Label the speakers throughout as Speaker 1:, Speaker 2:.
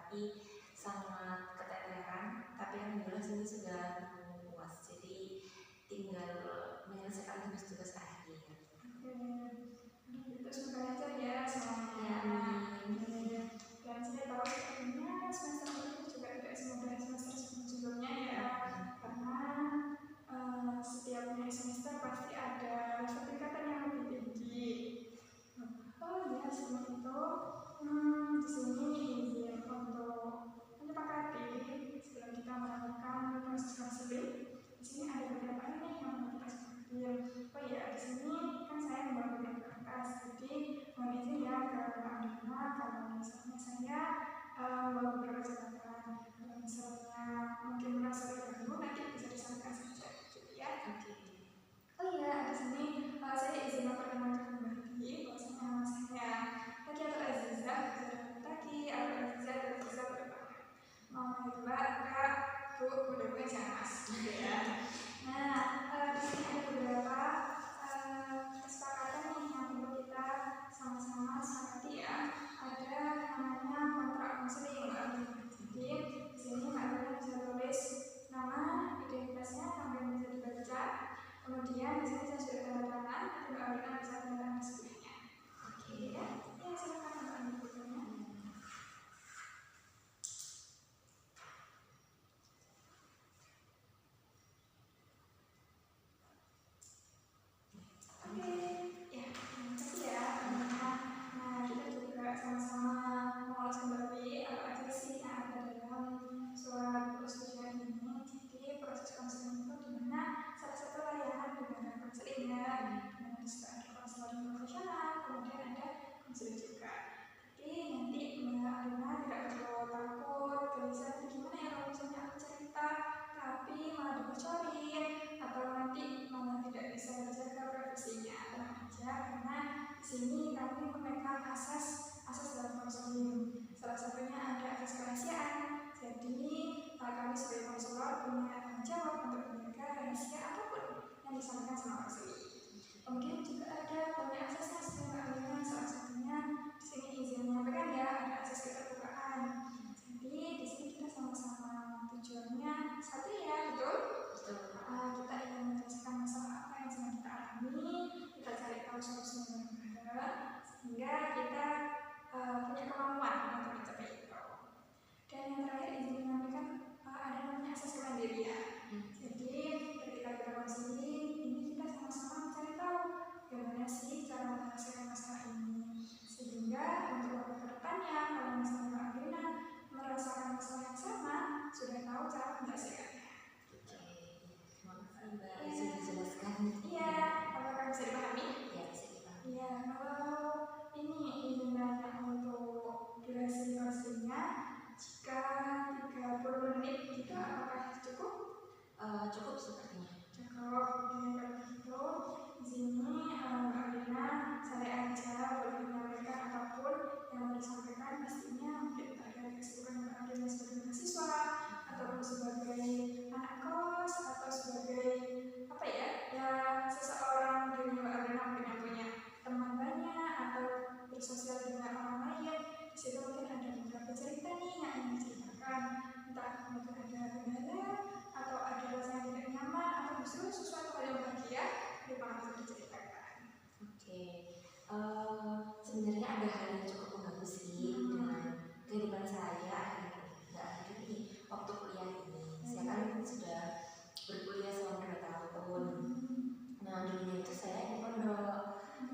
Speaker 1: tapi sangat keteteran. Tapi alhamdulillah sini sudah puas, jadi tinggal menyelesaikan tugas-tugas akhir.
Speaker 2: Itu semoga lancar ya semuanya. Dan saya tahu sepertinya semester ini juga tidak semudah semester sebelumnya ya, karena setiap semester pasti ada tingkatan yang lebih tinggi. Oh ya, sebelum itu di sini izin untuk menyepakati sebelum kita melakukan proses konseling. Di sini ada beberapa ini yang mau kita sepakati. Oh ya, di sini kan saya membawa berkas, jadi mohon izin ya ke Mbak Andina kalau misalnya saya membawa beberapa catatan. Kalau misalnya mungkin merasa terganggu, nanti bisa disampaikan saja, gitu ya. Oh iya, di sini saya izin memperkenalkan kembali bahwasanya nama saya Fakiatul Azizah Taki atau Azizah dan Azizah berbakat. Mama Mbak, Kak, Bu, Bunda, jangan mas, gitu ya. Nah, di sini ada beberapa kesepakatan nih yang perlu kita sama-sama sepakati ya. Ada namanya kontrak konseling Mbak Andina. Jadi di sini Mbak Andina bisa tulis nama, identitasnya sampai bisa dibaca. Kemudian di sini saya sudah tanda tangan, nanti Mbak Andina bisa tanda tangan sebelumnya. Oke ya, ya silakan Mbak Andina. Sama-sama mengulas kembali apa aja sih yang ada dalam surat persetujuan ini. Jadi proses konseling itu dimana salah satu layanan dengan konselingnya, dimana disitu ada konselor profesional, kemudian ada konseling juga. Jadi nanti Mbak Andina tidak perlu takut, gelisah gimana ya kalau misalnya aku cerita tapi malah dibocorin atau nanti malah tidak bisa menjaga privasinya. Tenang aja, karena di sini kami memegang asas dalam konseling. Salah satunya ada asas kerahasiaan. Jadi kami sebagai konselor punya tanggung jawab untuk menjaga rahasia apapun yang disampaikan sama konseling. Kemudian juga ada banyak asasnya sebenarnya. Salah satunya di sini izin menyampaikan ya, ada asas keterbukaan. Jadi di sini kita sama-sama tujuannya satu ya, betul? Kita ingin menjelaskan masalah apa yang sedang kita alami, kita cari tahu solusinya bareng-bareng, sehingga kita punya kemampuan untuk mencapai itu. Dan yang terakhir izin menyampaikan ada namanya asas kemandirian. Jadi ketika kita konseling ini kita sama-sama mencari tahu bagaimana sih cara menyelesaikan masalah ini, sehingga untuk kedepannya kalau misalnya Mbak Andina merasakan masalah yang sama sudah tahu cara menyelesaikannya.
Speaker 1: Mbak, bisa dijelaskan?
Speaker 2: Iya, apakah bisa dipahami?
Speaker 1: Ya, bisa dipahami.
Speaker 2: Iya, kalau ini izin nanya untuk durasi konselingnya, jika 30 menit gitu, apakah cukup?
Speaker 1: Cukup sepertinya.
Speaker 2: Cukup, kalau gitu di sini Mbak Andina santai aja, boleh menyampaikan apapun yang mau disampaikan, pastinya mungkin ada kesibukan Mbak Andina sebagai mahasiswa ataupun sebagai anak kos atau sebagai apa ya seseorang dari Mbak Andina mungkin yang punya teman banyak atau bersosial dengan orang lain. Di situ mungkin ada beberapa cerita nih yang ingin diceritakan, entah mungkin ada kendala atau ada rasa yang tidak nyaman atau justru sesuatu hal yang bahagia di mana diceritakan.
Speaker 1: Oke, sebenarnya ada hal yang cukup mengganggu sih dengan kehidupan saya akhir-akhir ini waktu kuliah ini. Saya kan sudah berkuliah selama 2 tahun. Nah, dulunya itu saya di pondok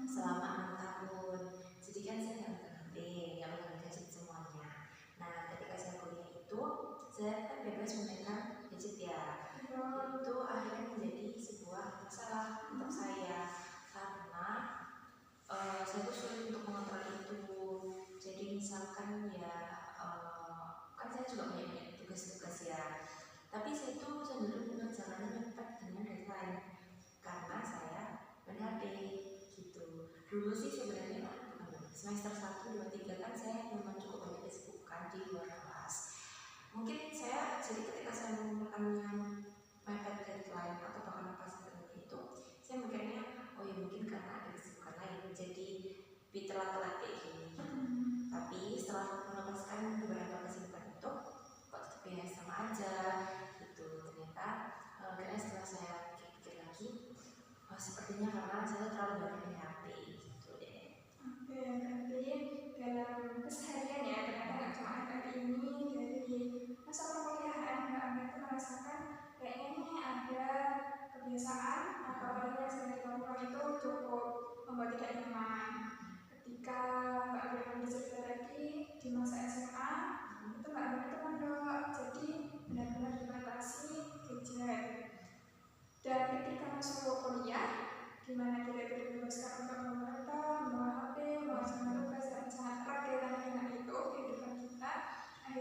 Speaker 1: selama 6 tahun. Jadi kan saya nggak pegang gadget semuanya. Nah, ketika saya kuliah itu, saya kan bebas memegang gadget ya. Itu akhirnya menjadi sebuah masalah untuk saya karena saya tuh sulit untuk mengontrol itu. Jadi misalkan ya kan saya juga punya tugas-tugas ya, tapi saya tuh cenderung mengerjakannya mepet dengan deadline karena saya main HP gitu. Dulu sih sebenarnya semester 1, 2, 3 kan saya memang cukup banyak kesibukan di luar kelas. Mungkin saya jadi ketika saya menemukannya mepet deadline atau bahkan pas seperti itu, saya mikirnya oh ya mungkin karena ada kesibukan lain jadi telat-telat kayak gini. Tapi setelah melepaskan beberapa kesibukan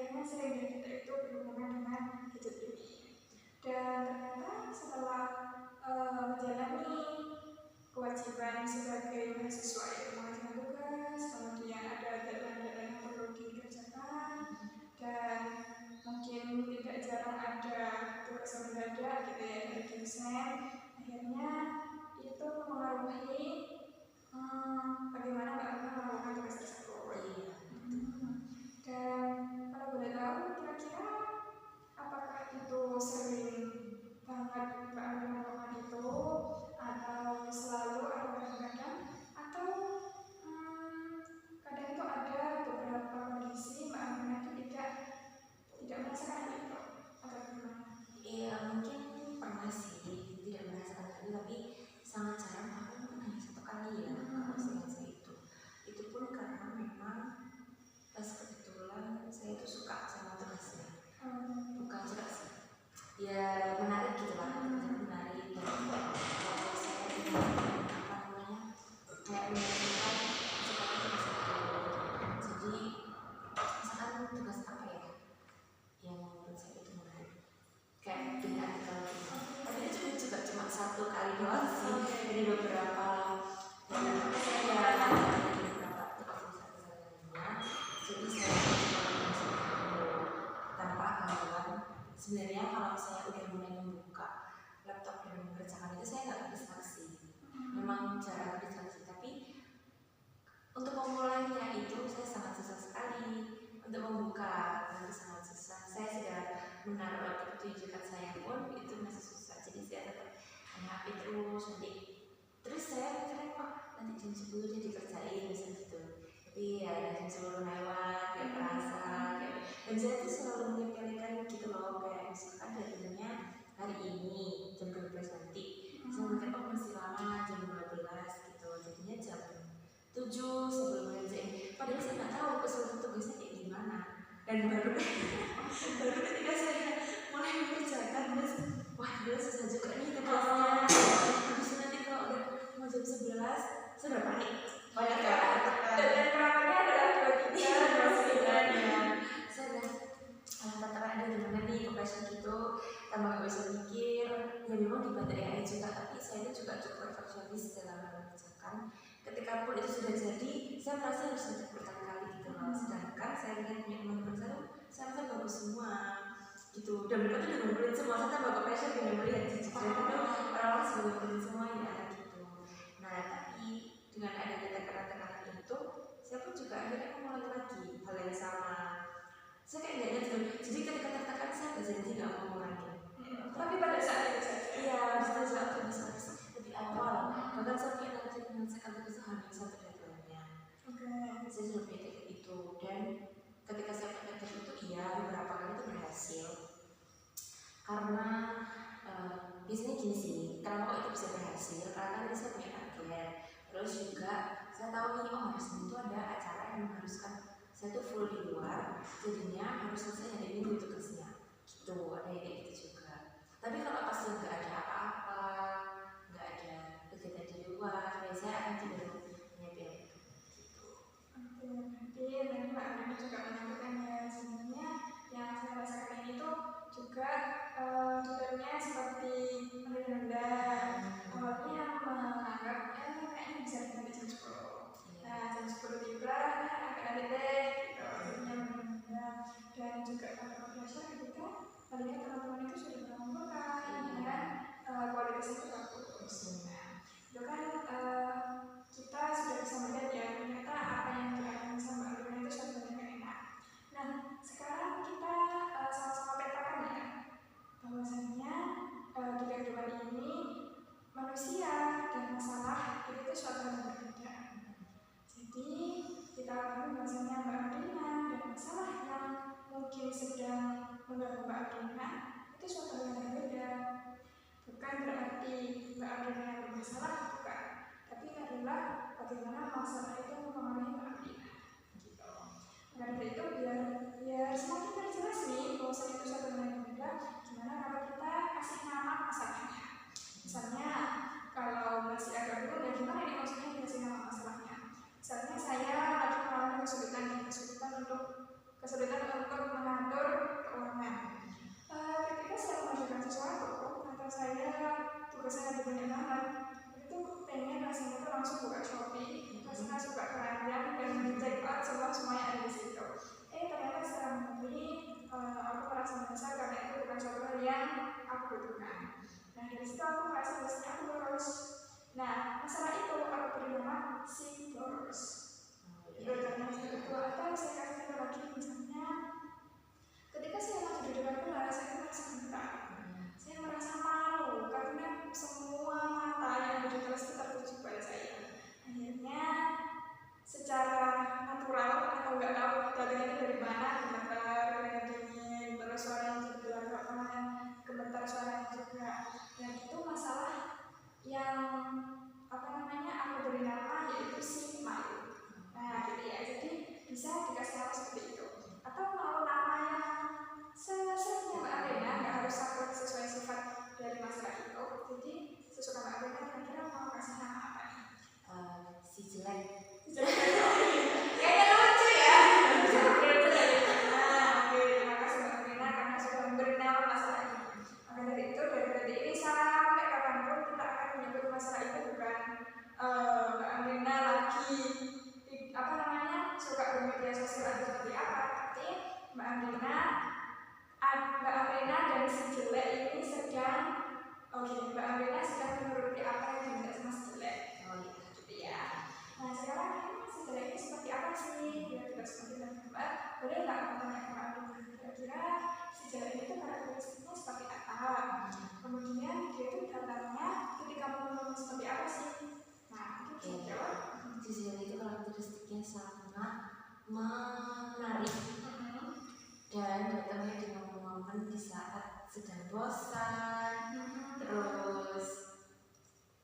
Speaker 2: akhirnya sering deh kita itu berhubungan dengan hidup ini. Dan ternyata setelah menjalani kewajiban sebagai mahasiswa itu mengerjakan tugas, kemudian ada deadline-deadline yang perlu dikerjakan, dan mungkin tidak jarang ada tugas yang mendadak gitu ya dari dosen. Akhirnya itu mempengaruhi bagaimana Mbak Ana melakukan tugas tersebut. Dan kalau boleh tahu kira-kira apakah itu sering banget Mbak Ana melakukan itu, atau selalu, atau kadang-kadang, atau kadang itu ada beberapa kondisi Mbak Ana itu tidak merasakan hal itu, atau gimana?
Speaker 1: Iya, mungkin pernah sih tidak merasakan hal itu, tapi sangat jarang, bahkan mungkin hanya 1 kali ya kalau saya itu pun karena memang pas kebetulan saya itu suka sama tugasnya, bukan suka sih ya, menarik gitu lah, menarik, dan saya ingin kayak menyelesaikan sesuatu tugas itu. Jadi misalkan tugas apa ya yang menurut saya itu menarik, kayak bikin artikel gitu, tapi itu juga cuma 1 kali doang sih dari beberapa jadi saya tanpa gangguan. Sebenarnya kalau saya udah mulai membuka laptop dan mengerjakan itu, saya nggak distraksi, memang jarang distraksi, tapi untuk memulainya itu saya sangat susah sekali. Untuk membuka itu sangat susah, saya sudah menaruh laptop itu di dekat saya pun itu masih susah, jadi saya tetap HP terus saya mikirnya kok nanti jam 10 dia dikerjain misalnya gitu, tapi ya jam 10 lewat gak terasa kayak. Dan saya tuh selalu menyepelekan gitu loh, kayak misalkan deadline-nya hari ini jam 12 nanti, saya mikir oh masih lama jam 12 gitu, jadinya jam 7 sebelum ngerjain, padahal saya nggak tahu keseluruhan tugasnya kayak gimana. Dan baru ketika saya mulai mengerjakan, terus wah dia susah juga nih tugasnya. Habis nanti kalau udah mau jam 11 saya udah panik banyak ya.
Speaker 2: Dan programnya adalah 23, 29
Speaker 1: ya. Saya udah antara ada gimana nih kepression gitu, tambah gak bisa mikir. Ya memang dibantu AI juga, tapi saya itu juga cukup perfeksionis dalam mengerjakan. Ketika pun itu sudah jadi, saya merasa harus untuk berkali-kali gitu loh. Sedangkan saya lihat punya teman-teman saya rasa bagus semua gitu, dan mereka tuh udah ngumpulin semua. Saya tambah kepression dengan melihat jejak itu orang-orang sudah ngumpulin semua ya gitu. Nah tapi dengan adanya tekanan-tekanan itu, saya pun juga akhirnya mulai lagi hal yang sama. Saya kayak nggak nyadar, jadi ketika tertekan saya nggak janji nggak mau mengulangi.
Speaker 2: Tapi pada saat itu saja.
Speaker 1: Iya, pada saat itu bisa lebih awal, bahkan sampai nanti menyelesaikan tugas hamil 1 deadline-nya. Saya sudah pikir itu, dan ketika saya praktek itu iya beberapa kali itu berhasil. Karena biasanya gini sih, kenapa kok itu bisa berhasil? Karena kan saya punya target. Terus juga saya tahu nih, oh hari Senin itu ada acara yang mengharuskan saya tuh full di luar, jadinya harus selesai hari Minggu tugasnya. Gitu, ada yang kayak gitu juga. Tapi kalau pas nggak ada apa-apa, nggak ada kegiatan di luar, ya saya akan cenderung menyepelekan gitu.
Speaker 2: Oke, tadi Mbak Ana juga menyampaikan ya, sebenarnya yang saya rasakan ini tuh juga tutornya seperti menunda-nunda. Awalnya menganggap kayaknya bisa diganti jam 10. Nah jam 10 tiba, agak ada deh, jadinya menunda. Dan juga faktor pressure ketika melihat teman-teman itu sudah mengumpulkan dan kualitasnya itu bagus. Itu kan kita sudah bisa melihat ya, ternyata apa yang kita sama Aluna itu sebenarnya enak. Nah sekarang kita sama-sama petakan ya, bahwasanya di kehidupan ini manusia dan masalah itu suatu hal yang berbeda. Jadi kita pahami bahwasanya Mbak Adina dan masalah yang mungkin sedang mengganggu Mbak Adina itu suatu hal yang berbeda. Bukan berarti Mbak Adina yang bermasalah, bukan. Tapi adalah bagaimana masalah itu mempengaruhi Mbak Adina. Gitu. Karena itu biar semakin terjelas nih bahwasanya itu suatu hal yang berbeda. Gimana kalau kita kasih nama masalahnya? Misalnya kalau masih agak bingung ya gimana ini maksudnya dikasih nama masalahnya. Misalnya saya lagi mengalami kesulitan untuk menghadapi Nah, masalah itu aku beri nama Simbors. Itu contohnya seperti itu. Atau saya kasih contoh lagi, misalnya ketika saya maju di depan kelas, saya merasa gemetar. Saya merasa malu karena semua mata yang ada di kelas itu tertuju pada saya. Akhirnya secara natural atau nggak tahu datangnya itu dari mana, gemetar, dingin, terus suaranya juga gemetar suaranya juga. Dan itu masalah yang aku beri nama yaitu si malu. Nah gitu ya, jadi bisa dikasih nama seperti itu. Atau mau nama yang sesuai Mbak Arena, nggak harus saklek sesuai sifat dari masalah itu. Jadi sesuka Mbak Arena, kira-kira mau kasih nama apa nih?
Speaker 1: Si jelek.
Speaker 2: Kayaknya lucu ya. Oke, terima kasih Mbak Arena karena sudah memberi nama masalah ini. Maka dari itu, dari detik ini sampai kapanpun kita akan menyebut masalah itu bukan Mbak Arena lagi suka bermedia sosial atau seperti apa, tapi Mbak Arena dan si jelek ini sedang Mbak Arena sedang menuruti apa yang diminta sama si jelek. Gitu ya. Nah sekarang ini si jelek ini seperti apa sih? Biar kita semakin bergambar, boleh nggak tanya ke Mbak Arena? Kira-kira si jelek ini tuh karakteristiknya seperti apa? Kemudian dia itu datangnya ketika mau seperti apa sih? Nah itu bisa jawab.
Speaker 1: Si jelek itu karakteristiknya sangat menarik dan datangnya dengan momen di saat sedang bosan, terus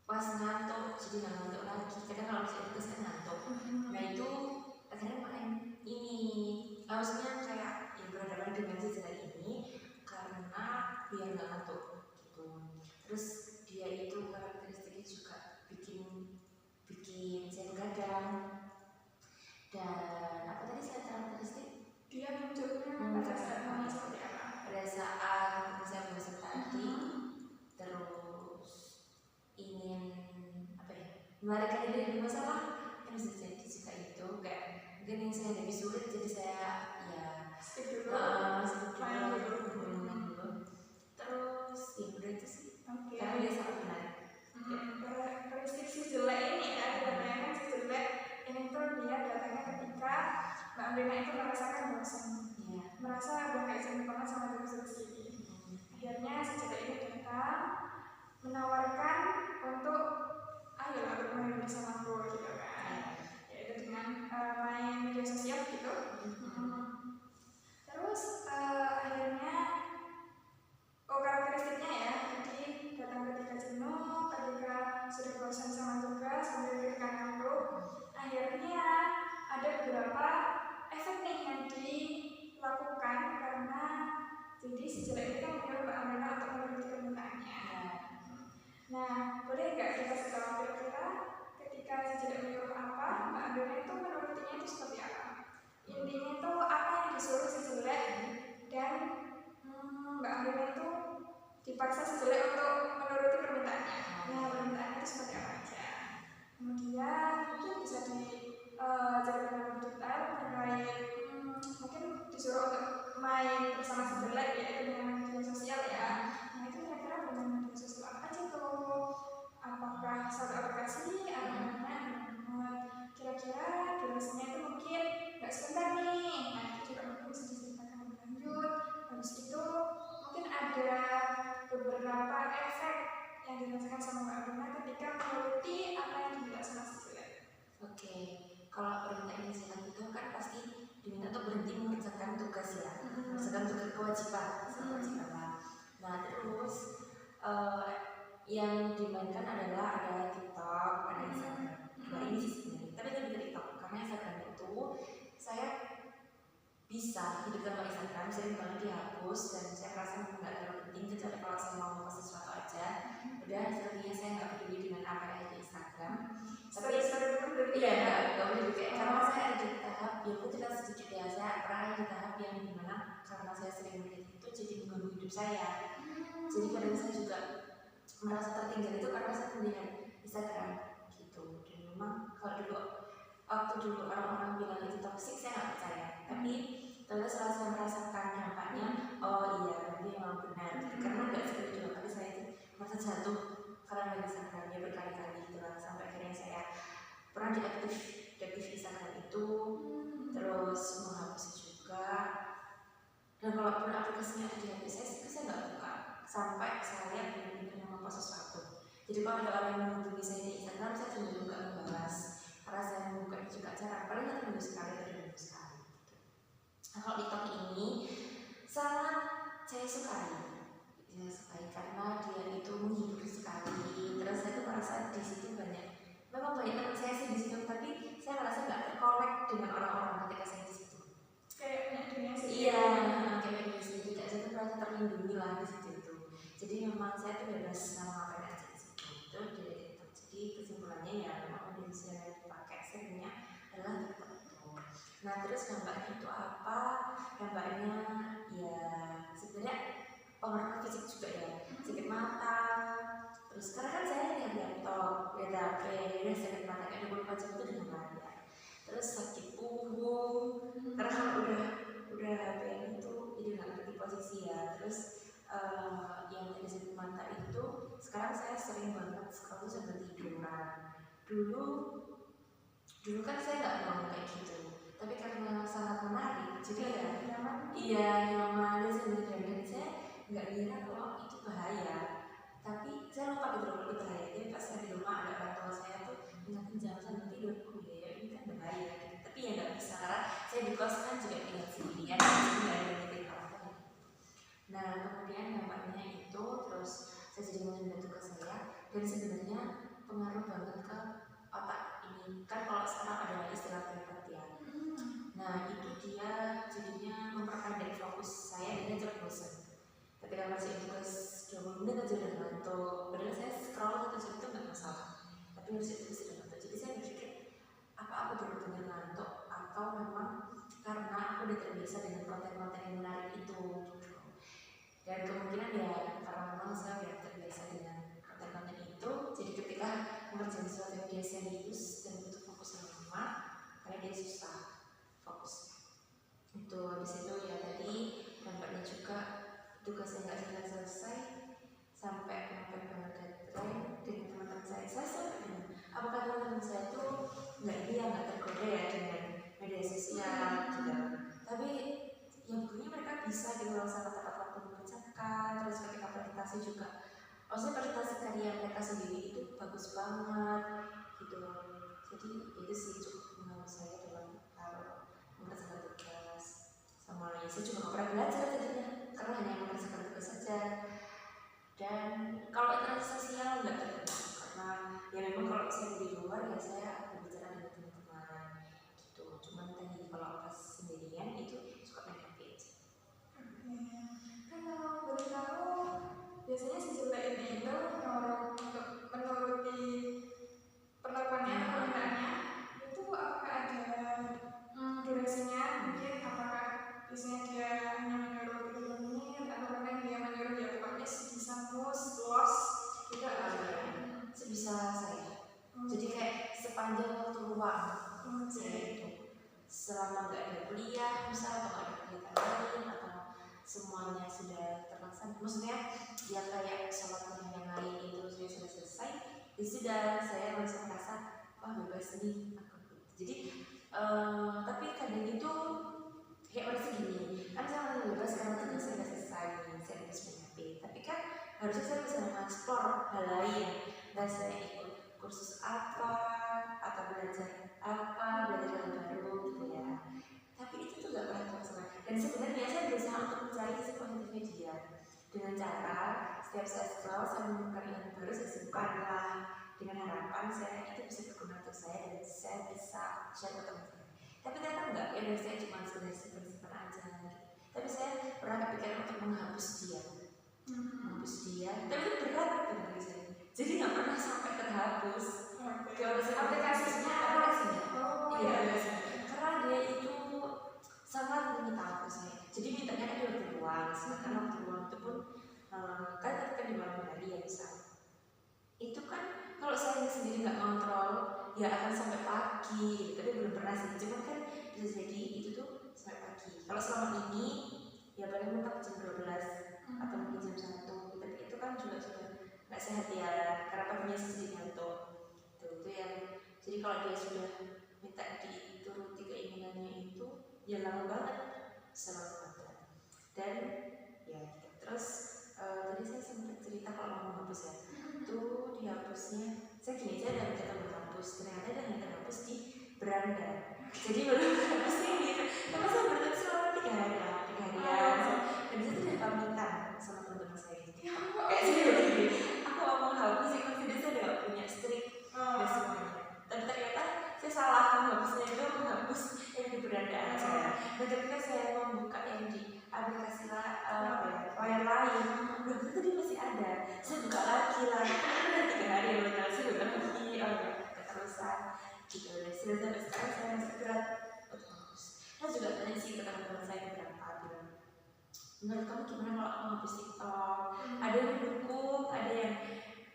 Speaker 1: pas ngantuk jadi nggak ngantuk lagi. Kadang kalau misalnya itu saya ngantuk, nah itu akhirnya main ini, maksudnya kayak ya berhadapan dengan si jelek ini karena biar nggak ngantuk gitu. Terus dia itu karakteristiknya juga bikin saya begadang. Dan apa tadi saya karakteristik?
Speaker 2: Dia munculnya pada saat mana seperti apa?
Speaker 1: Pada saat saya bosan tadi, terus ingin apa ya? Melarikan diri dari masalah, kan bisa jadi juga itu kayak mungkin yang saya lebih sulit, jadi saya ya
Speaker 2: skip dulu.
Speaker 1: Terus ya udah itu sih. Karena dia sangat menarik.
Speaker 2: Karakteristik si jelek ini ya, kita bayangkan si jelek ini tuh dia datangnya ketika Mbak Andrina itu merasakan bosan, merasa udah gak jenuh banget sama tugas ini. Akhirnya si jelek ini datang menawarkan untuk ayolah bermain bersama aku gitu kan, yaitu dengan main media sosial gitu. Terus akhirnya karakteristiknya ya, jadi datang ketika jenuh, ketika sudah bosan sama tugas, kemudian ketika ngantuk. Akhirnya ada beberapa efek nih yang dilakukan karena jadi si jelek ini kan menyuruh Mbak Amanda untuk menuruti permintaannya. Nah, boleh nggak kita jawab kira-kira ketika si jelek menyuruh apa, Mbak Amanda itu menurutinya itu seperti apa? Intinya itu apa yang disuruh si jelek dan Mbak Amanda itu dipaksa si jelek untuk menuruti permintaannya. Nah, permintaannya itu seperti apa aja? Kemudian mungkin bisa dijelaskan lebih detail terkait mungkin disuruh untuk main bersama si jelek yaitu dengan media sosial ya. Nah itu kira-kira dengan media sosial apa aja tuh? Apakah satu aplikasi atau mana? Kira-kira durasinya itu mungkin nggak sebentar nih. Nah itu juga mungkin bisa diceritakan lebih lanjut. Habis itu mungkin ada beberapa efek yang dirasakan sama Mbak Aruna ketika menuruti apa yang diminta sama si jelek.
Speaker 1: Oke, kalau permintaan jelek itu kan pasti diminta untuk berhenti mengerjakan tugas ya, mengerjakan tugas kewajiban lah. Nah terus yang dimainkan adalah ada TikTok, ada Instagram. Dua ini sih sebenarnya, tapi lebih ke TikTok karena Instagram itu saya bisa hidup tanpa Instagram, sering banget dihapus dan saya merasa nggak terlalu penting, kecuali kalau saya mau membuat sesuatu aja. Udah selebihnya saya nggak peduli dengan apa yang ada di Instagram. Tapi iya nggak peduli kayak karena saya ada di tahap ya aku cerita sedikit ya, saya pernah di tahap yang dimana karena saya sering melihat itu jadi mengganggu hidup saya. Jadi kadang saya juga merasa tertinggal itu karena saya melihat Instagram gitu. Dan memang kalau waktu dulu orang-orang bilang itu toksik saya nggak percaya, tapi terus setelah saya merasakan dampaknya, oh iya berarti memang benar. Karena nggak sekali dua kali saya itu merasa jatuh karena dari Instagram ya berkali-kali gitu. walaupun aplikasinya ada di HP saya itu saya nggak buka sampai saya benar-benar mempost sesuatu. Jadi kalau ada orang yang menghubungi saya di Instagram, saya cenderung nggak membalas karena saya membuka juga jarang, paling satu minggu sekali atau 2 minggu sekali gitu. Nah kalau TikTok ini sangat saya sukai karena dia itu menghibur sekali. Terus saya tuh merasa di situ memang banyak teman saya sih di situ, tapi saya merasa nggak terkonek dengan orang-orang ketika saya di situ.
Speaker 2: Kayak punya dunia sendiri.
Speaker 1: Iya, kayak dunia sendiri. Saya tuh merasa terlindungi lah di situ itu. Jadi memang saya tuh bebas ngapain aja di situ. Itu dari TikTok. Jadi kesimpulannya ya memang media sosial yang dipakai seringnya adalah TikTok itu. Nah terus dampaknya itu apa? Dampaknya ya sebenarnya pengaruh fisik juga ya, sakit mata. Terus karena kan saya lihat laptop, lihat HP, ya sakit mata kayak 24 jam itu dengan layar. Terus sakit punggung, karena kan udah HP itu jadi nggak ngerti posisi ya. Terus yang tadi sakit mata itu sekarang saya sering banget scroll sambil tiduran. Dulu kan saya nggak mau kayak gitu, tapi karena sangat menarik, jadi ya iya nyaman dan sambil saya nggak ngira kalau itu bahaya, tapi saya lupa gitu kalau itu bahaya. Jadi pas saya di rumah ada orang tua saya tuh ingatin jangan sambil tidur, ya ini kan bahaya gitu. Tapi ya nggak bisa karena saya di kos kan juga tinggal sendirian, jadi nggak ada yang ngerti apa. Nah kemudian dampaknya itu terus saya jadi menunda tugas saya dan sebenarnya pengaruh banget ke otak ini. Kan kalau sekarang ada istilah brain ya. Nah itu dia jadinya memperpendek fokus saya dan cepat bosan. Ketika masih tugas 20 menit aja udah ngantuk. Padahal saya scroll 1 jam itu nggak masalah, tapi harus itu sudah ngantuk. Jadi saya berpikir apa aku benar-benar ngantuk atau memang karena aku udah terbiasa dengan konten-konten yang menarik itu gitu. Dan kemungkinan ya karena memang saya udah terbiasa dengan konten-konten itu, jadi ketika mengerjakan sesuatu yang dia serius dan butuh fokus yang lama, karena dia susah fokus. Itu habis itu ya tadi dampaknya juga tugas yang nggak selesai sampai mepet banget deadline dengan teman-teman saya sampai dengan apakah teman-teman saya itu nggak tergoda ya dengan media sosial gitu, tapi yang bunyi mereka bisa gitu loh sangat tepat waktu membacakan. Terus ketika presentasi juga, maksudnya presentasi karya mereka sendiri itu bagus banget gitu. Jadi itu sih cukup menurut saya dalam mengerjakan tugas. Sama ya saya juga nggak pernah belajar jadinya karena hanya mengerjakan tugas saja. Dan kalau interaksi sosial nggak terganggu karena ya memang kalau saya di luar ya saya berbicara dengan teman-teman gitu. Cuman tadi kalau pas sendirian itu suka main HP aja.
Speaker 2: Kan kalau boleh tahu biasanya si Zulta ini itu untuk menuruti penerapannya permintaannya itu apakah ada durasinya, mungkin apakah biasanya dia hanya menyuruh 30 menit atau kadang dia menyuruh ya pokoknya sebisa los tidak ada
Speaker 1: sebisa saya. Jadi kayak sepanjang waktu luang saya itu selama nggak ada kuliah misal atau nggak ada kegiatan lain atau semuanya sudah terlaksana, maksudnya ya kayak sholat yang lain itu sudah selesai, ya sudah saya langsung merasa wah bebas nih aku. Jadi tapi kadang itu kayak orang segini kan saya masih bebas karena tugas saya sudah selesai, saya bebas main HP, tapi kan harusnya saya bisa mengeksplor hal lain. Dan saya ikut kursus apa atau belajar hal baru gitu ya, tapi itu tuh gak pernah terlaksana. Dan sebenarnya saya berusaha untuk mencari sisi positifnya dia dengan cara setiap saya scroll saya menemukan ilmu baru, saya simpan lah dengan harapan saya itu bisa berguna untuk saya dan saya bisa share ke teman saya. Tapi ternyata enggak, ya dari saya cuma sekedar simpan aja gitu. Tapi saya pernah kepikiran untuk menghapus dia, tapi itu berat bagi saya, jadi nggak pernah sampai terhapus. Aplikasinya iya, karena dia itu sangat menyita waktu saya. Jadi mintanya kan di waktu luang, sedangkan waktu luang itu pun kan ketika di malam hari ya bisa. Itu kan kalau saya sendiri nggak kontrol ya akan sampai pagi. Tapi belum pernah sih, cuma kan bisa jadi itu tuh sampai pagi. Kalau selama ini ya paling mentok jam 12 atau mungkin jam 1. Tapi itu kan juga nggak sehat ya, karena paginya sendiri ngantuk. Itu yang jadi kalau dia sudah minta dituruti keinginannya itu ya lama banget, selalu banget. Dan ya gitu. Terus tadi saya sempat cerita kalau mau menghapus ya, tuh dihapusnya saya gini aja dan kita menghapus, ternyata ada yang terhapus di beranda. Jadi belum hapusnya gitu, tapi saya berarti selama 3 hari ya, 3 harian. Dan itu tuh dari pamitan sama teman-teman saya gitu. Kayak sih begini, aku mau menghapus sih, tapi saya udah gak punya strik dan semuanya. Tapi ternyata saya salah menghapusnya itu menghapus yang di berandaan saya. Dan ketika saya membuka yang di aplikasi layar lain, belum tentu dia masih ada. Saya buka lagi lah, udah 3 hari yang lalu saya buka lagi, ya keterusan gitu. Dan sampai sekarang saya masih berat untuk menghapus. Nah juga tanya sih ke teman-teman saya beberapa bilang, menurut kamu gimana kalau aku menghapus TikTok? Ada yang mendukung, ada yang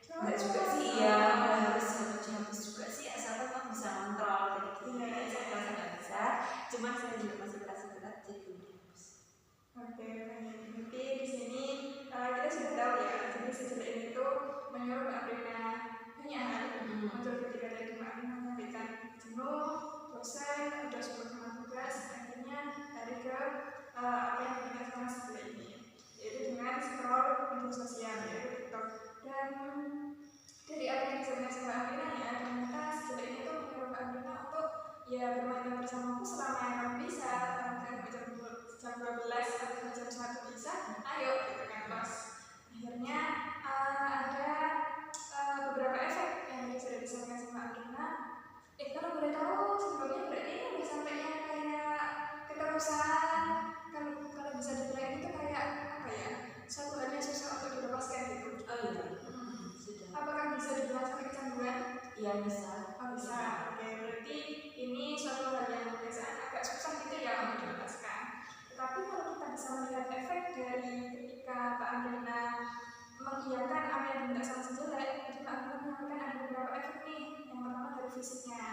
Speaker 1: enggak juga sih ya, harus dihapus juga sih, asalkan kamu bisa kontrol gitu. Saya merasa nggak bisa, cuman saya juga masih merasa berat jadi belum dihapus.
Speaker 2: Oke, berarti di sini kita sudah tahu ya, jadi sejelek ini tuh menyuruh Mbak Brina banyak hal muncul ketika dari Mbak Brina menyampaikan jenuh, bosan, udah sibuk sama tugas, akhirnya lari ke apa yang kita sama sejelek ini, yaitu dengan scroll media sosial, yaitu TikTok. Dan dari apa yang disampaikan sama Mbak Brina ya, ternyata sejelek ini tuh menyuruh Mbak Brina untuk ya bermain bersamaku selama yang kamu bisa, jam 12 atau jam 1 bisa, ayo gitu kan Mas. Akhirnya ada beberapa efek yang sudah disampaikan sama Brina. Kalau boleh tahu sebelumnya berarti ini udah sampai yang kayak keterusan, kalau bisa dibilang itu kayak apa ya, satu hal yang susah untuk dilepaskan gitu.
Speaker 1: Oh iya, sudah.
Speaker 2: Apakah bisa dibilang sampai kecanduan?
Speaker 1: Iya bisa.
Speaker 2: Oh bisa. Oke, berarti ini suatu hal yang biasanya agak susah gitu ya untuk dilepaskan. Tetapi kalau kita bisa melihat efek dari ketika Mbak Brina mengiyakan apa yang diminta sama sejelek, jadi Mbak Brina menyampaikan ada beberapa efek nih. Yang pertama dari fisiknya,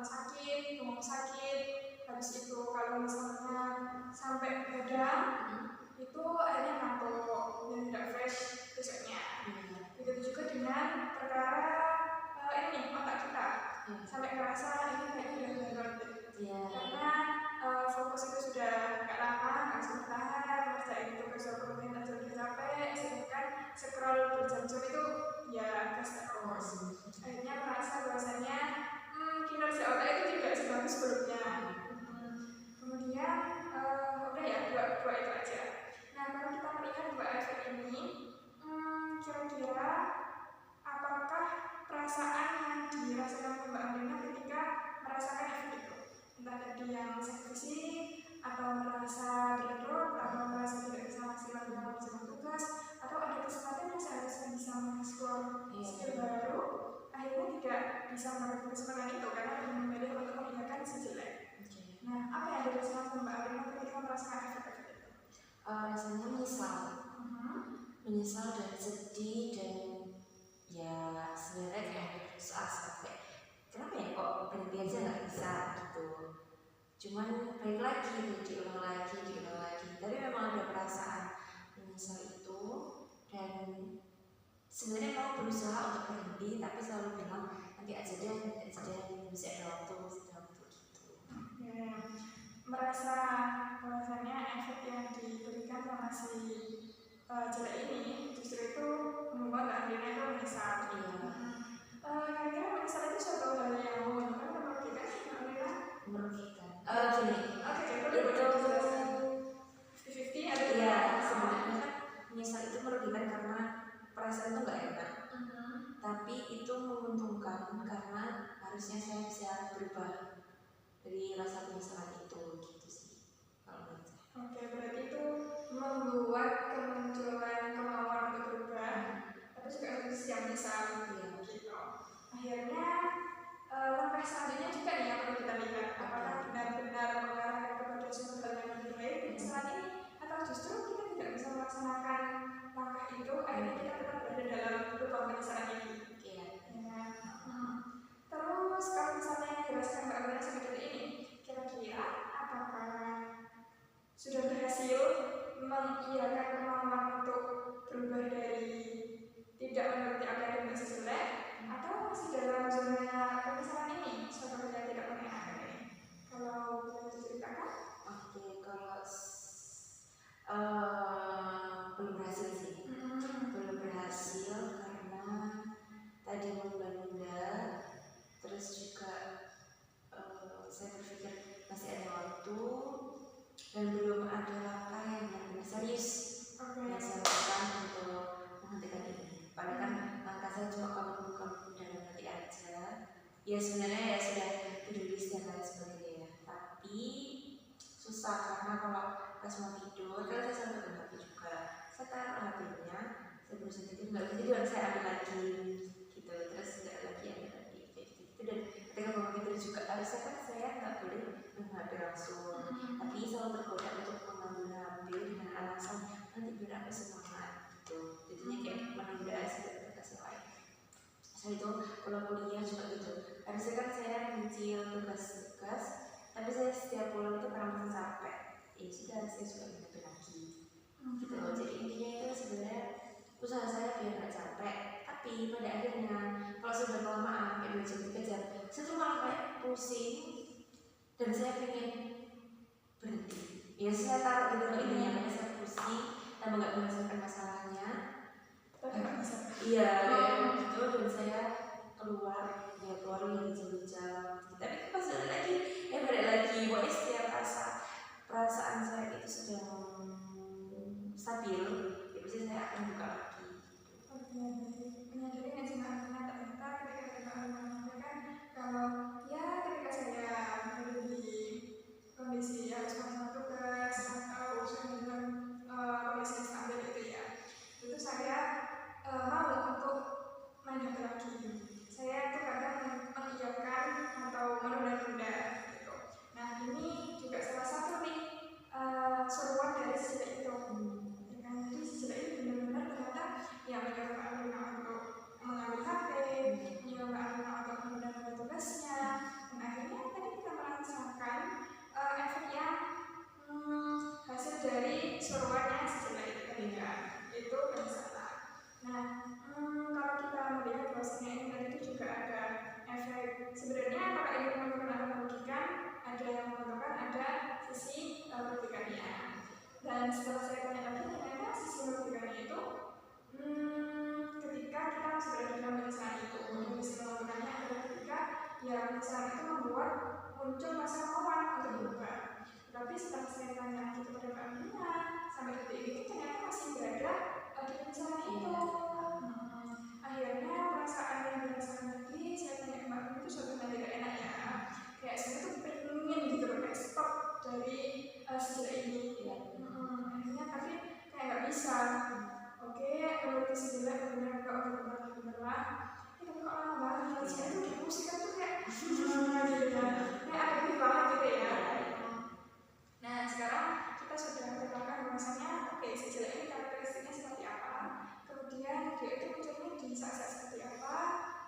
Speaker 2: sakit, punggung sakit, habis itu kalau misalnya sampai begadang, itu akhirnya ngantuk dan tidak fresh besoknya. Begitu juga dengan perkara ini otak kita, sampai ngerasa ini kayaknya udah berat karena fokus itu sudah agak lama, nggak bisa bertahan, ngerjain tugas dokumen aja udah capek, sedangkan scroll berjam-jam itu ya gas terus. Akhirnya merasa bahwasanya kinerja otak itu tidak sebagus sebelumnya. Kemudian udah ya dua itu aja. Nah kalau kita melihat dua efek ini, kira-kira apakah perasaan yang dirasakan Mbak Brina ketika merasakan efek itu? Entah tadi yang sakit fisik, atau merasa drop, atau merasa tidak bisa maksimal dalam mengerjakan tugas, atau ada kesempatan yang seharusnya bisa mengeksplor skill baru, akhirnya tidak bisa mendapatkan kesempatan itu karena memilih untuk meninggalkan sejelek. Nah, apa yang dirasakan Mbak Brina ketika merasakan efek itu?
Speaker 1: Rasanya menyesal dan sedih, dan ya sebenarnya kayak sampai kenapa ya kok berhenti aja nggak bisa gitu. Cuman balik lagi, diulang lagi. Tapi memang ada perasaan menyesal itu, dan sebenarnya mau berusaha untuk berhenti, tapi selalu bilang nanti aja deh, bisa ada waktu gitu.
Speaker 2: Merasa bahwasanya efek yang diberikan sama si jelek ini justru itu membuat Mbak Brina itu menyesal. Kira-kira menyesal itu suatu hal yang menguntungkan atau merugikan sih Mbak Brina?
Speaker 1: Merugikan.
Speaker 2: Gini. Itu 50-50 ada
Speaker 1: ya sebenarnya kan menyesal itu merugikan karena perasaan itu nggak enak. Tapi itu menguntungkan karena harusnya saya bisa berubah dari rasa penyesalan itu gitu sih kalau menurut saya.
Speaker 2: Oke, berarti itu membuat kemunculan kemauan untuk berubah, tapi juga harus yang menyesal gitu. Akhirnya langkah selanjutnya juga nih yang perlu kita lihat, apakah benar-benar mengarahkan kepada suatu hal yang lebih baik penyesalan ini, atau justru kita tidak bisa melaksanakan langkah itu, akhirnya kita tetap berada dalam lubang penyesalan ini. Terus kalau misalnya yang dirasakan Mbak Brina seperti ini, kira-kira apakah sudah berhasil mengiyakan kemauan untuk berubah dari tidak menuruti apa yang diminta sejelek, atau masih dalam zona penyesalan ini, suatu hal yang tidak menyenangkan ini? Kalau boleh diceritakan?
Speaker 1: Oke, kalau ya sebenarnya ya sudah peduli dan lain sebagainya ya, tapi susah karena kalau pas mau tidur kan saya sampai ke HP juga, saya taruh HP-nya, saya berusaha tidur nggak bisa tidur, saya ambil lagi gitu, terus nggak lagi ambil lagi kayak gitu. Dan ketika bangun tidur juga harusnya kan saya nggak boleh HP langsung, tapi selalu tergoda untuk mengambil HP dengan alasan nanti biar aku semangat gitu, jadinya kayak menunda aktivitas yang lain. Saya itu kalau kuliah juga gitu, harusnya kan saya mencil tugas-tugas, tapi saya setiap pulang itu karena merasa capek, ya sudah saya suka mengambil lagi gitu loh. Jadi intinya itu sebenarnya usaha saya biar nggak capek, tapi pada akhirnya kalau sudah kelamaan kayak 2 jam 3 jam, saya tuh malah kayak pusing dan saya pengen berhenti. Ya saya taruh gitu loh ininya, karena saya pusing tambah nggak menyelesaikan masalahnya. Iya, gitu, dan saya keluar dari jam-jam. Tapi itu pas balik lagi, balik lagi. Pokoknya setiap perasaan saya itu sedang stabil, ya pasti saya akan buka lagi.
Speaker 2: Menyadari nggak sih Mbak, ternyata ketika menyampaikan kalau ya ketika saya berada di kondisi harus melaksanakan tugas atau sudah dalam kondisi stabil itu ya, itu saya mau untuk main HP lagi. Saya tuh kadang mengiyakan atau menunda-nunda gitu. Nah ini juga salah satu nih seruan dari si jelek itu. Ya kan? Jadi si jelek itu benar-benar ternyata yang menyuruh Mbak Alina untuk mengambil HP, menyuruh Mbak Alina untuk menunda-nunda tugasnya, dan akhirnya tadi kita merasakan efek yang hasil dari seruannya si jelek itu tadi kan, itu penyesalan. Nah, kalau kita melihat bahwasanya internet itu juga ada efek, sebenarnya apakah ini menguntungkan atau merugikan, ada yang menguntungkan, ada sisi merugikannya. Dan setelah saya tanya lagi, ternyata sisi merugikannya itu ketika kita masih berada dalam penyesalan itu. Sisi menguntungkannya adalah ketika ya penyesalan itu membuat muncul rasa kemauan untuk berubah. Tapi setelah saya tanya lagi kepada Mbak Amina, sampai detik ini ternyata masih berada di penyesalan itu. Akhirnya perasaan yang dirasakan tadi, saya tanya ke Mbak Amina itu suatu hal tidak enak ya. Kayak saya tuh pengen gitu loh, kayak stop dari sejarah ini. Akhirnya tapi kayak nggak bisa. Oke, menurut sejarah benar nggak untuk beneran. Tapi kok lama banget, saya tuh dimusikkan tuh kayak gitu ya. Kayak ada perubahan gitu ya. Nah sekarang kita sudah ketahui bahwasanya oke, sejarah ini karakteristiknya seperti apa, kemudian dia itu munculnya di saat-saat seperti apa,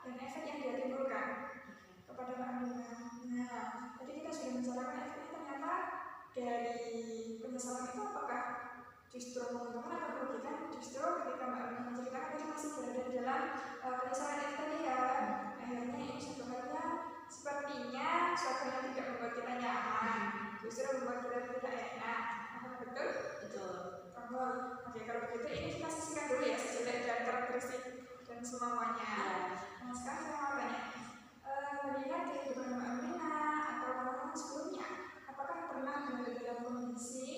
Speaker 2: dan efek yang dia timbulkan kepada Mbak Amina. Nah, tadi kita sudah membicarakan efeknya, ternyata dari penyesalan itu apakah justru menguntungkan atau merugikan. Justru ketika Mbak Amina menceritakan tadi masih berada di dalam penyesalan itu tadi ya. Akhirnya ini suatu hal yang sepertinya suatu yang tidak membuat kita nyaman, justru membuat kita tidak enak. Betul? Betul. Oke, kalau begitu ini kita sisihkan dulu ya sejelek dan karakteristik dan semuanya. Nah sekarang saya mau tanya, melihat kehidupan Mbak Amina atau orang-orang sebelumnya, apakah pernah berada dalam kondisi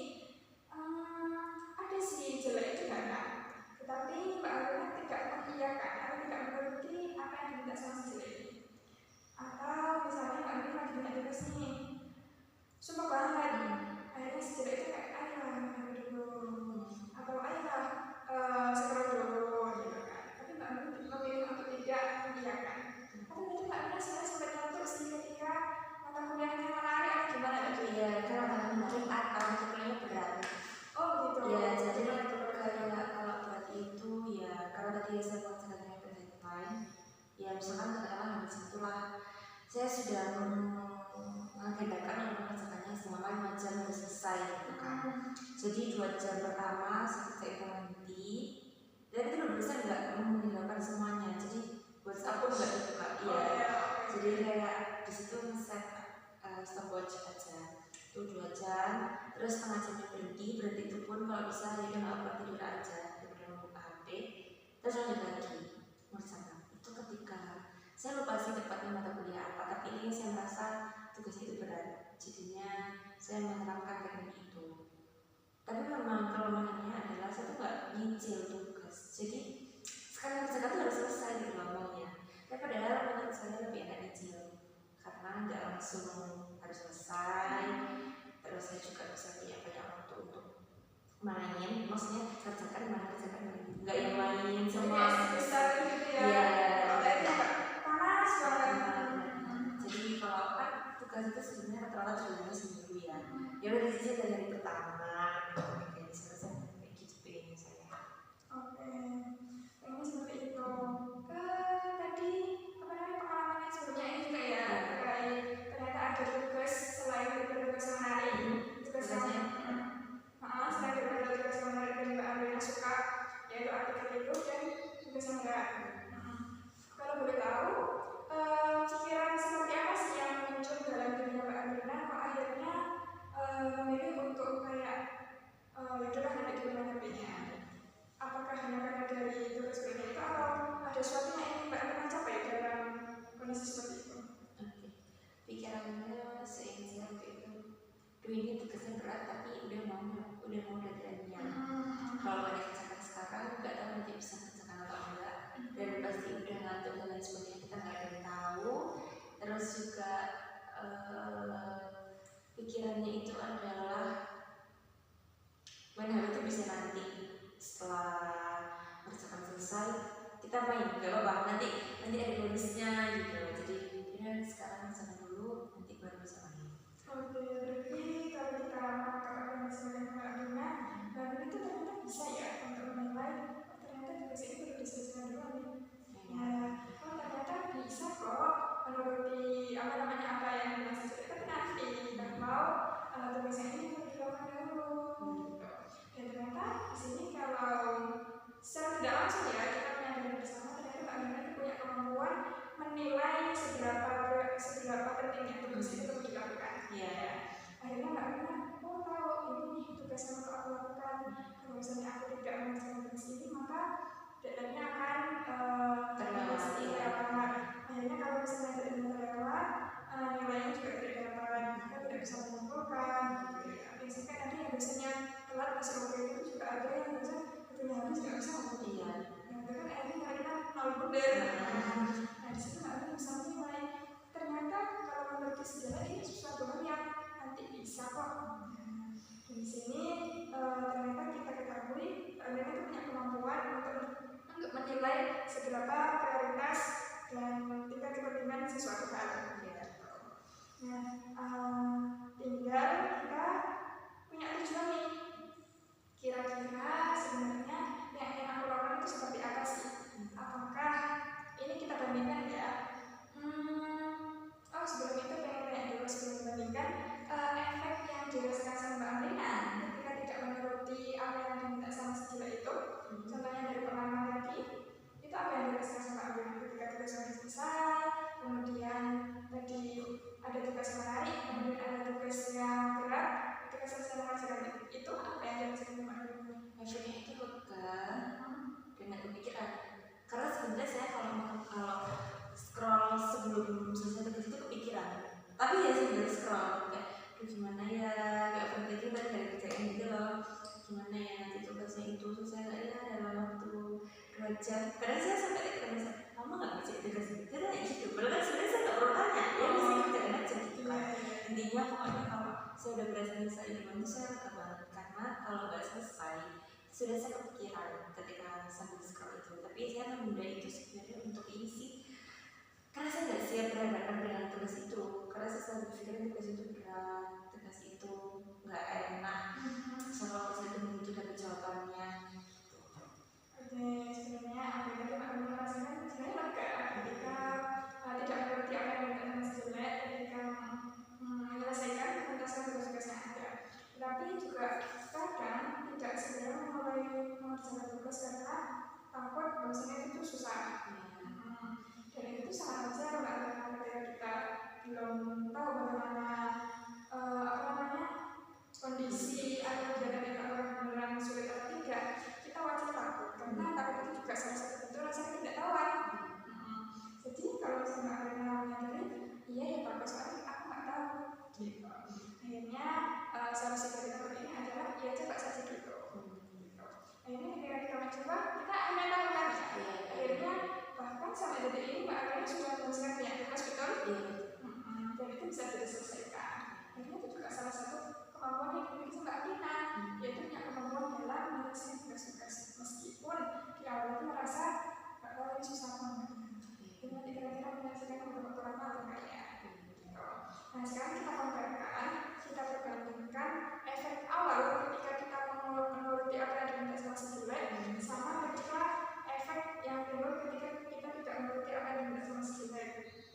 Speaker 2: ada si jelek itu datang, tetapi Mbak Amina tidak mengiyakan atau tidak menuruti apa yang diminta sama si jelek ini? Atau misalnya Mbak Amina lagi minta tugas nih, sumpah banget, akhirnya si jelek itu kayak ayolah ambil dulu, atau ayolah scroll dulu gitu kan. Tapi Mbak Amina memilih untuk tidak mengiyakan. Atau nanti Mbak Amina sampai ngantuk sih ketika mata kuliahnya menarik atau gimana gitu? Iya,
Speaker 1: karena mungkin atau kuliahnya berat.
Speaker 2: Oh gitu.
Speaker 1: Ya, jadi kalau berat itu ya, kalau tadi saya menceritakan deadline, ya misalkan katakanlah habis itulah saya sudah mengagendakan untuk mengerjakannya selama 5 jam sudah selesai gitu kan. Jadi 2 jam pertama saya itu nanti, dan itu berusaha nggak meninggalkan semuanya. Jadi WhatsApp pun nggak dibuka. Iya. Jadi kayak di situ set stopwatch aja. Itu 2 jam, terus setengah jamnya berhenti itu pun kalau bisa ya nggak apa tidur aja, daripada membuka HP, terus lanjut lagi mengerjakan. Itu ketika saya lupa sih tepatnya mata kuliah apa, tapi ini saya merasa tugas itu berat, jadinya saya menerapkan teknik itu. Tapi memang kelemahannya adalah saya tuh nggak nyicil tugas, jadi sekali kerjakan tuh harus selesai gitu ngomongnya. Tapi padahal menurut saya lebih enak nyicil. nggak langsung harus selesai. Terus saya juga bisa punya banyak waktu untuk main, maksudnya kerjakan nggak yang main semua
Speaker 2: besar gitu ya.
Speaker 1: Iya.
Speaker 2: Panas banget.
Speaker 1: Jadi kalau kan tugas itu sebenarnya rata-rata jumlahnya seminggu ya. Ya udah disisir dari hari pertama, kayak selesai kayak gitu pengennya saya.
Speaker 2: Oke, ini seperti itu. Tadi apa namanya pengalaman sebelumnya ini juga ya terkait ternyata ada tugas selain tugas menarik, tugas yang selain daripada tugas yang menarik dan Mbak Andrea suka, yaitu artikel itu dan tugas yang berat. Kalau boleh tahu, pikiran seperti apa sih yang muncul dalam diri Mbak Andrea kok akhirnya memilih untuk kayak yaudahlah nanti dulu menghadapinya. Apakah hanya karena dari tugas berat itu atau ada sesuatu yang ingin Mbak Andrea capai dalam kondisi seperti itu?
Speaker 1: Oke. Pikirannya seingat saya waktu itu, ini tugasnya berat tapi udah mau deadline-nya. Kalau ada kerjakan sekarang nggak tahu nanti bisa kerjakan atau enggak, dan pasti udah ngantuk dan lain sebagainya, kita nggak ada yang tahu. Terus juga pikirannya itu adalah mana itu bisa nanti setelah kerjakan selesai kita main, nggak apa-apa, nanti ada bonusnya gitu. Jadi ya sekarang sana dulu, nanti baru bisa main.
Speaker 2: Oke, berarti kalau kita mengatakan sebagai Mbak Andrea, dan itu ternyata bisa ya untuk menilai ternyata tugas ini perlu diselesaikan dulu nih. Ternyata bisa kok menuruti apa yang masih sudah, tapi nanti kalau tugasnya ini perlu dilakukan dulu. Dan ternyata di sini kalau secara tidak langsung ya kita menyadari bersama ternyata Mbak Andrea itu punya kemampuan menilai seberapa pentingnya tugas itu perlu dilakukan. Akhirnya Mbak Andrea tahu ini tugas yang perlu aku lakukan. Kalau misalnya aku tidak mengerjakan tugas ini maka deadline-nya akan terlewat. Akhirnya kalau misalnya deadline terlewat, nilainya juga tidak dapat, maka tidak bisa mengumpulkan. Biasanya kan ada yang biasanya telat masuk waktu itu juga ada yang biasanya betul habis nggak bisa mengumpulkan. Yang itu kan akhirnya kita nol bulan. Nah di situ Mbak Andrea bisa menilai ternyata kalau menurut sejarah ini sesuatu hal yang nanti bisa kok. Di sini ternyata kita ketahui Mbak Andrea itu punya kemampuan untuk menilai seberapa prioritas dan tingkat kepentingan sesuatu hal. Nah, tinggal kita punya tujuan nih. Kira-kira sebenarnya yang ingin aku lakukan itu seperti apa sih? Apakah ini kita bandingkan ya? Sebelum itu pengen tanya dulu sebelum dibandingkan efek yang dirasakan sama Mbak Andrea ketika tidak menuruti apa yang diminta sama sejila itu. Contohnya dari pengalaman tadi, itu apa yang dirasakan sama Mbak Andrea ketika tugas sudah selesai, kemudian tadi ada tugas menarik, kemudian ada tugas yang berat. Ketika selesai mengerjakan itu apa yang dirasakan Mbak Andrea?
Speaker 1: Efeknya itu lega dengan kepikiran. Karena sebenarnya saya kalau scroll sebelum selesai tugas itu kepikiran, tapi ya sambil scroll kayak gimana ya, kayak berpikir tadi dari kerjaan gitu loh, gimana ya nanti tugasnya itu selesai nggak ya dalam waktu 2 jam. Kadang saya sampai tidak merasa lama nggak bisa tugas itu kayak gitu, padahal kan sebenarnya saya nggak perlu tanya, ya bisa kerjain aja gitu kan. Intinya pokoknya kalau saya udah berasa selesai gimana saya lega banget, karena kalau nggak selesai sudah saya kepikiran ketika sambil scroll itu. Tapi saya menunda itu sebenarnya untuk ini sih, karena saya nggak siap berhadapan dengan tugas itu, karena saya selalu berpikir tugas itu berat, tugas itu nggak enak, soal saya tunggu itu dapat jawabannya.
Speaker 2: Oke, sebenarnya apa yang tadi Mbak Andrea rasakan sebenarnya lega ketika tidak mengerti apa yang diminta sama sejila, ketika menyelesaikan tuntaskan tugas-tugas yang ada. Tapi juga kadang tidak segera mulai mengerjakan tugas karena takut bahwasanya itu susah. Dan itu sangat wajar Mbak Andrea ketika kita belum tahu bagaimana kondisi atau kegiatan yang benar-benar sulit atau tidak, kita wajar takut karena takut itu juga salah satu bentuk rasa ketidaktahuan. Jadi kalau misalnya Mbak Andrea menyadari, iya ya bagus sekali, aku nggak tahu. Akhirnya solusi dari tempat ini adalah ya coba saja gitu. Akhirnya ketika kita mencoba, kita akhirnya tahu kan. Akhirnya bahkan sampai detik ini Mbak Andrea sudah menuliskan banyak tugas, betul? Dan itu juga salah satu kemampuan yang dimiliki Mbak Rina, yaitu punya kemampuan dalam menyelesaikan tugas-tugas meskipun di awal itu merasa bahwa ini susah banget. Dengan kira-kira menyelesaikan waktu lama atau enggak ya. Gitu. Nah sekarang kita gambarkan, kita perbandingkan efek awal ketika kita menuruti apa yang diminta sama si jelek sama ketika efek yang timbul ketika kita tidak menuruti apa yang diminta sama si jelek.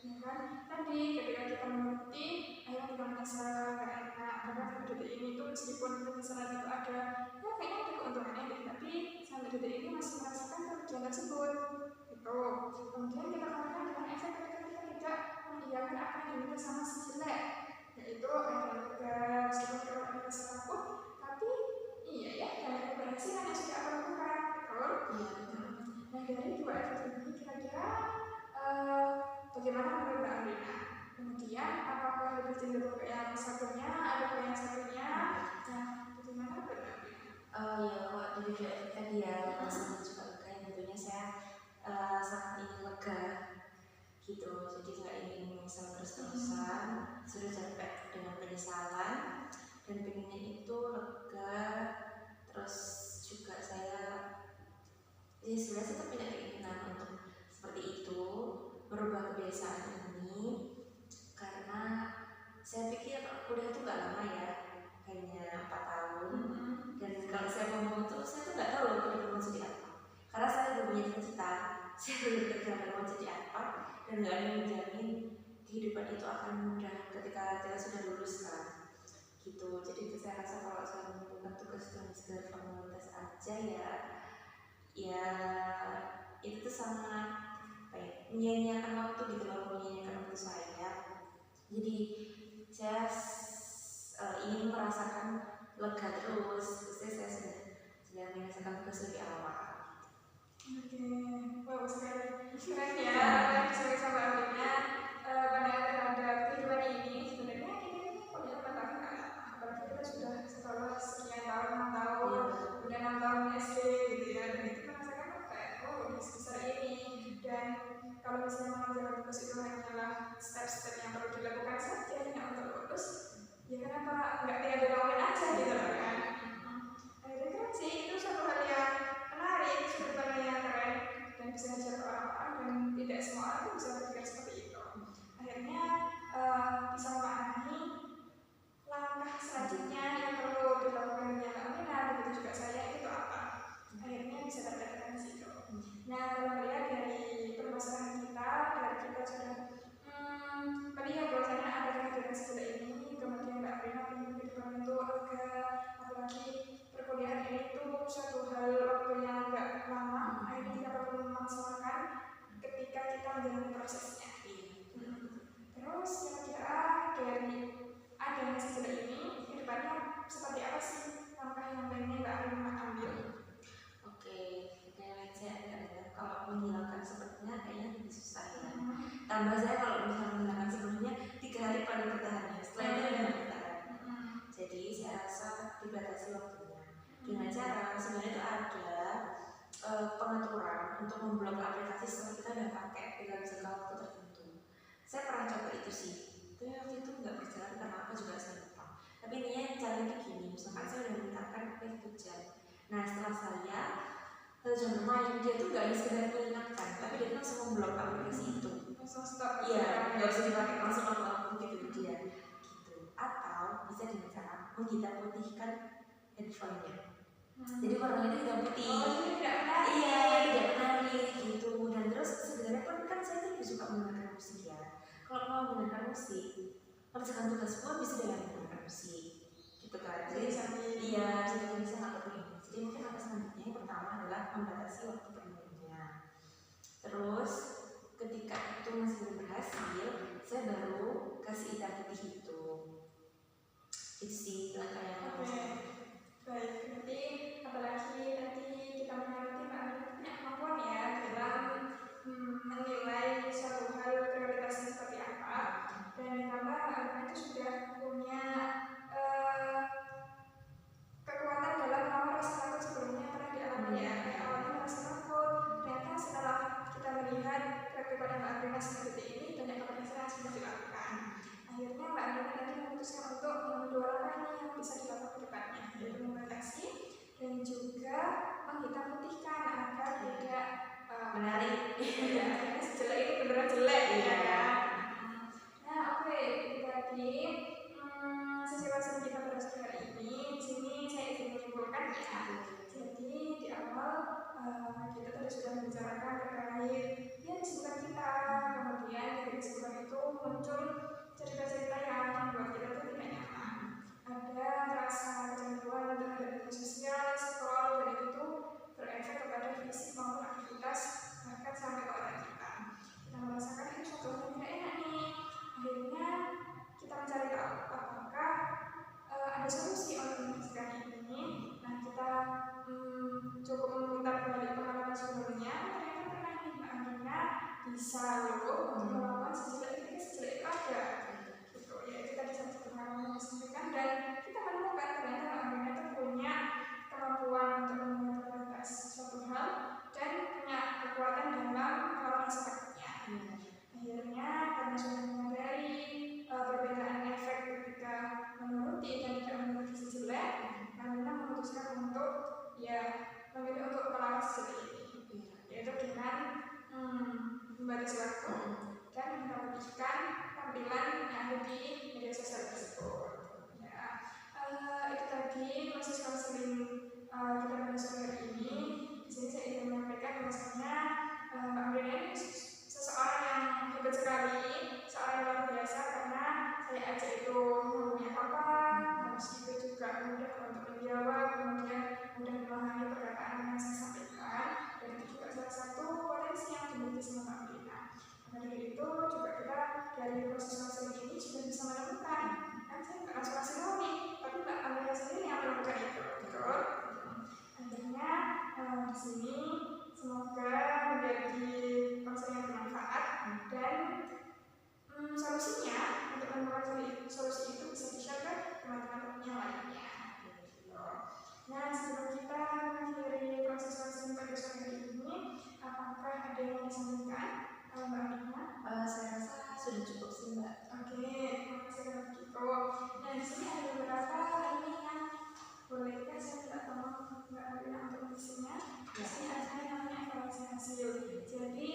Speaker 2: Ya kan? Tadi ketika kita menuruti, akhirnya kita menyesal, gak enak. Karena sampai detik ini tuh meskipun penyesalan itu ada, ya kayaknya ada keuntungannya deh, tapi sampai detik ini masih merasakan kerugian tersebut. Gitu. Kemudian kita katakan dengan efek ketika kita tidak mengiyakan apa yang diminta sama si jelek, yaitu lega, meskipun kita ada rasa takut, tapi iya ya, karena keberhasilan yang sudah aku lakukan. Betul? Nah dari dua efek ini kira-kira bagaimana menurut Mbak Rina? Kemudian apakah lebih cenderung ke yang satunya atau ke yang satunya? Nah, bagaimana menurut Mbak Rina?
Speaker 1: Ya kalau dari dua efek tadi ya, sama juga lega, yang tentunya saya sangat ingin lega gitu. Jadi nggak ingin menyesal terus-terusan, sudah capek dengan penyesalan dan pengennya itu lega. Terus juga saya sebenarnya saya punya keinginan untuk seperti itu, merubah kebiasaan ini, karena saya pikir kuliah itu gak lama ya, hanya 4 tahun. Dan kalau saya ngomong itu, saya tuh gak tahu loh kuliah mau jadi apa, karena saya belum punya cita-cita, saya belum terkenal mau jadi apa, dan gak ada yang menjamin kehidupan itu akan mudah ketika kita sudah lulus kan gitu. Jadi saya rasa kalau saya menemukan tugas yang sekedar formalitas aja ya itu tuh sangat menyia-nyiakan waktu gitu loh, menyia-nyiakan waktu saya. Jadi saya ingin merasakan lega terus, saya sudah merasakan tugas lebih awal.
Speaker 2: Oke, bagus sekali. Keren ya, apa yang bisa Mbak Rina pandangan terhadap kehidupan ini. Sebenarnya ini kuliah 4 tahun kan, apalagi kita sudah sekolah sekian tahun, 6 tahun, udah 6 tahun SD gitu ya, dan itu merasakan kayak udah sebesar ini. Dan kalau misalnya mengerjakan tugas itu hanyalah step-step yang perlu dilakukan saja hanya untuk lulus, ya kenapa nggak tinggal dilakukan aja gitu kan? Akhirnya keren sih, itu suatu hal yang menarik, suatu hal yang keren dan bisa ngajar ke orang-orang, dan tidak semua orang tuh bisa berpikir seperti itu. Akhirnya bisa memaknai langkah selanjutnya yang perlu dilakukan dengan Mbak Rina, begitu juga saya, itu apa? Akhirnya bisa terkait di situ. Nah, kalau melihat dari permasalahan kita, dari kita sudah melihat bahwasanya ada kehadiran sebelah ini, kemudian Mbak Rina ingin kehidupan itu lega, apalagi perkuliahan ini tuh suatu hal waktu yang agak lama, akhirnya kita perlu memaksimalkan ketika kita menjalani prosesnya. Terus kira-kira dari adanya sebelah ini, kedepannya seperti apa sih langkah yang pengen Mbak Rina ambil?
Speaker 1: Oke, saya agak kalau menghilangkan sepertinya kayaknya lebih susah ya. Tambah saya kalau misalnya menghilangkan sebelumnya 3 hari paling bertahan, setelah itu udah bertahan. Jadi saya rasa dibatasi waktunya dengan cara sebenarnya itu ada pengaturan untuk memblok aplikasi setelah kita udah pakai dalam jangka waktu tertentu. Saya pernah coba itu sih, tapi waktu itu nggak berjalan karena apa juga saya lupa. Tapi intinya caranya itu gini, misalkan saya udah mengingatkan itu jam. Nah setelah saya jam bermain, dia tuh gak sekedar mengingatkan, tapi dia tuh langsung memblok aplikasi itu.
Speaker 2: Langsung stop.
Speaker 1: Iya, nggak usah dipakai, langsung aku gitu dia. Gitu. Atau bisa dengan cara menghitam putihkan handphonenya. Jadi warnanya itu hitam putih.
Speaker 2: Tidak menarik.
Speaker 1: Iya, tidak menarik gitu. Dan terus sebenarnya pun kan saya lebih suka mendengarkan musik ya. Kalau mau mendengarkan musik, kerjakan tugas pun bisa dengan mendengarkan musik. Gitu kan. Jadi iya, jadi bisa nggak perlu ini. Jadi mungkin langkah selanjutnya yang pertama adalah membatasi waktu bermainnya. Terus ketika itu masih belum berhasil, saya baru kasih hitam putih itu. Itu sih langkah yang pertama.
Speaker 2: Baik, berarti apalagi nanti kita menyoroti Mbak Rina punya kemampuan ya dalam menilai suatu hal prioritasnya seperti apa, dan ditambah Mbak Rina itu sudah punya kekuatan dalam melawan rasa takut sebelumnya pernah dialami ya. Kayak awalnya merasa takut, ternyata setelah kita melihat kepada Mbak Rina seperti ini, banyak keberhasilan yang sudah dilakukan. Akhirnya Mbak Rina tadi memutuskan untuk mengambil 2 langkah ini yang bisa dilakukan ke depannya, yaitu membatasi dan juga menghitam putihkan agar tidak
Speaker 1: menarik.
Speaker 2: ya, jelek itu beneran jelek ya kan. Nah oke, itu tadi sesi langsung kita bahas hari ini. Di sini saya ingin menyimpulkan ya. Jadi di awal kita tadi sudah membicarakan terkait ya kesibukan kita, kemudian dari kesibukan itu muncul cerita-cerita yang membuat kita tuh tidak nyaman. Ada rasa kecanduan terhadap media sosial, scroll, dan itu tuh berefek kepada fisik maupun aktivitas bahkan sampai ke otak kita. Kita merasakan itu suatu hal yang tidak enak nih. Akhirnya kita mencari tahu apakah ada solusi untuk mengatasi ini. Nah kita cukup memutar kembali pengalaman sebelumnya. Ternyata pernah nih Mbak Andina bisa loh untuk melakukan sejelek itu ada. Gitu. Ya itu tadi satu pengalaman yang disampaikan dan kita menemukan ternyata Mbak Andina itu punya kemampuan untuk memetakan suatu hal dan punya kekuatan dalam melawan sepertinya. Akhirnya karena sudah menyadari perbedaan efek ketika menuruti dan tidak menuruti si jelek, Andina memutuskan untuk memilih untuk melawan si jelek ini, yaitu dengan membatasi waktu dan memperhatikan tampilan yang ada di media sosial tersebut. Ya, itu tadi proses konseling kita pada sore hari ini. Di sini saya ingin menyampaikan bahwasanya Mbak Andina ini seseorang yang hebat sekali, seorang yang luar biasa karena saya ajak itu ngomongnya apa, habis itu juga mudah untuk menjawab, kemudian mudah memahami perkataan yang saya sampaikan, dan itu juga salah satu potensi yang dimiliki sama Mbak Andina. Maka dari itu juga kita dari proses konseling ini juga bisa menemukan, kan saya nggak langsung kasih tahu nih, tapi Mbak Andina sendiri yang menemukan itu, betul? Akhirnya di sini semoga menjadi konseling yang bermanfaat dan solusinya untuk menemukan solusi itu bisa di-share ke teman-teman yang lainnya. Nah sebelum kita mengakhiri proses konseling pada sore hari ini, apakah ada yang mau disampaikan Mbak Andina?
Speaker 1: Saya rasa sudah cukup sih Mbak.
Speaker 2: Oke, terima kasih kalau begitu. Nah di sini ada beberapa ini yang bolehkah saya minta tolong Mbak Andina untuk mengisinya? Di sini ada yang namanya evaluasi hasil. Jadi